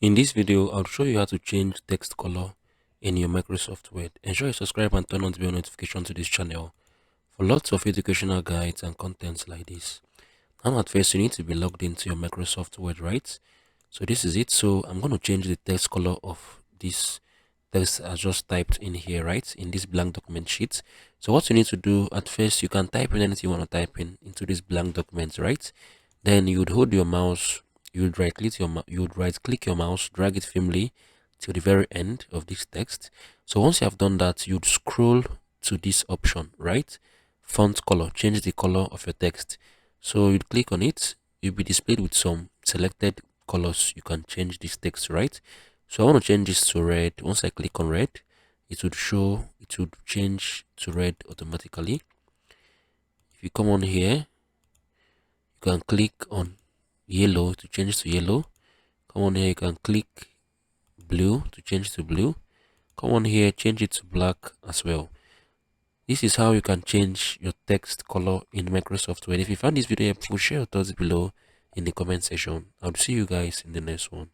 In this video, I'll show you how to change text color in your Microsoft Word. Ensure you subscribe and turn on the bell notification to this channel for lots of educational guides and contents like this. Now at first, you need to be logged into your Microsoft Word, right? So this is it. So I'm going to change the text color of this text I just typed in here, right? In this blank document sheet. So what you need to do at first, you can type in anything you want to type in into this blank document, right? Then you would hold your mouse, you would right click your mouse, drag it firmly to the very end of this text. So once you have done that, you'd scroll to this option, right? Font color, change the color of your text. So you'd click on it, you'll be displayed with some selected colors. You can change this text, right? So I want to change this to red. Once I click on red, it would change to red automatically. If you come on here, you can click on yellow to change to yellow. Come on here, you can click blue to change to blue. Come on here, change it to black as well. This is how you can change your text color in Microsoft Word. If you found this video helpful, share your thoughts below in the comment section. I'll see you guys in the next one.